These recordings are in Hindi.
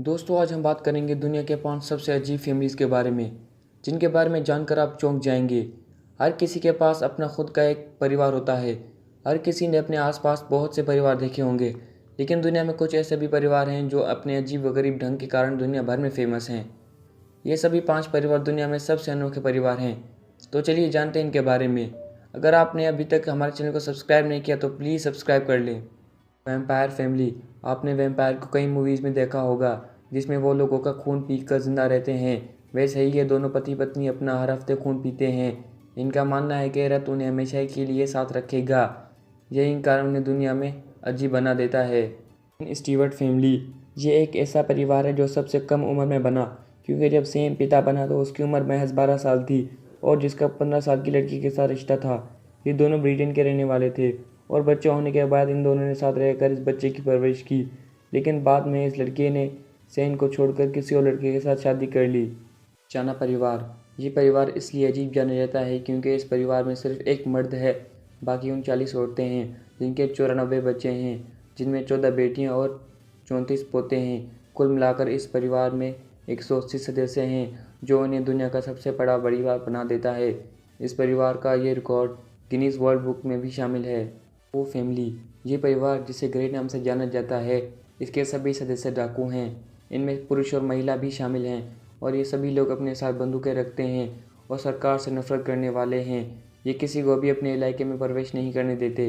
दोस्तों आज हम बात करेंगे दुनिया के 5 सबसे अजीब फैमिलीज़ के बारे में, जिनके बारे में जानकर आप चौंक जाएंगे। हर किसी के पास अपना खुद का एक परिवार होता है। हर किसी ने अपने आसपास बहुत से परिवार देखे होंगे, लेकिन दुनिया में कुछ ऐसे भी परिवार हैं जो अपने अजीब व गरीब ढंग के कारण दुनिया भर में फेमस हैं। ये सभी 5 परिवार दुनिया में सबसे अनोखे परिवार हैं। तो चलिए जानते हैं इनके बारे में। अगर आपने अभी तक हमारे चैनल को सब्सक्राइब नहीं किया तो प्लीज़ सब्सक्राइब कर लें। Vampire family. आपने वैम्पायर को कई मूवीज़ में देखा होगा, जिसमें वो लोगों का खून पीकर जिंदा रहते हैं। वैसे ही ये दोनों पति पत्नी अपना हर हफ्ते खून पीते हैं। इनका मानना है कि रत उन्हें हमेशा के लिए साथ रखेगा। यही कारण उन्हें दुनिया में अजीब बना देता है। Stewart family. ये एक ऐसा परिवार है जो सबसे कम उम्र में बना, क्योंकि जब सेम पिता बना तो उसकी उम्र महज 12 साल थी और जिसका 15 साल की लड़की के साथ रिश्ता था। ये दोनों ब्रिटेन के रहने वाले थे और बच्चा होने के बाद इन दोनों ने साथ रहकर इस बच्चे की परवरिश की, लेकिन बाद में इस लड़के ने सैन को छोड़कर किसी और लड़के के साथ शादी कर ली। चाना परिवार। ये परिवार इसलिए अजीब जाना जाता है क्योंकि इस परिवार में सिर्फ एक मर्द है, बाकी 39 औरतें हैं, जिनके 94 बच्चे हैं, जिनमें 14 बेटियां और 34 पोते हैं। कुल मिलाकर इस परिवार में 180 सदस्य हैं, जो उन्हें दुनिया का सबसे बड़ा परिवार बना देता है। इस परिवार का ये रिकॉर्ड गिनीज वर्ल्ड बुक में भी शामिल है। वो फैमिली। ये परिवार, जिसे ग्रे नाम से जाना जाता है, इसके सभी सदस्य डाकू हैं। इनमें पुरुष और महिला भी शामिल हैं और ये सभी लोग अपने साथ बंदूकें रखते हैं और सरकार से नफरत करने वाले हैं। ये किसी को भी अपने इलाके में प्रवेश नहीं करने देते।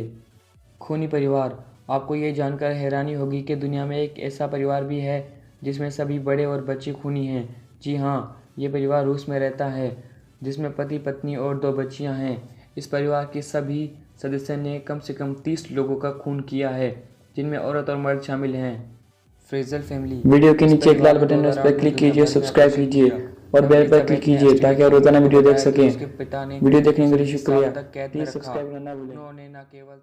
खूनी परिवार। आपको ये जानकर हैरानी होगी कि दुनिया में एक ऐसा परिवार भी है जिसमें सभी बड़े और बच्चे खूनी हैं। जी हाँ, ये परिवार रूस में रहता है, जिसमें पति पत्नी और 2 बच्चियाँ हैं। इस परिवार के सभी सदस्य ने कम से कम 30 लोगों का खून किया है, जिनमें औरत और मर्द शामिल हैं। Phrasal family. वीडियो के नीचे एक लाल बटन है, उस पर क्लिक कीजिए, सब्सक्राइब कीजिए और बेल पर क्लिक कीजिए ताकि आप रोजाना वीडियो देख सकें। वीडियो देखने के लिए शुक्रिया। प्लीज सब्सक्राइब करना ना भूलें। उन्होंने न केवल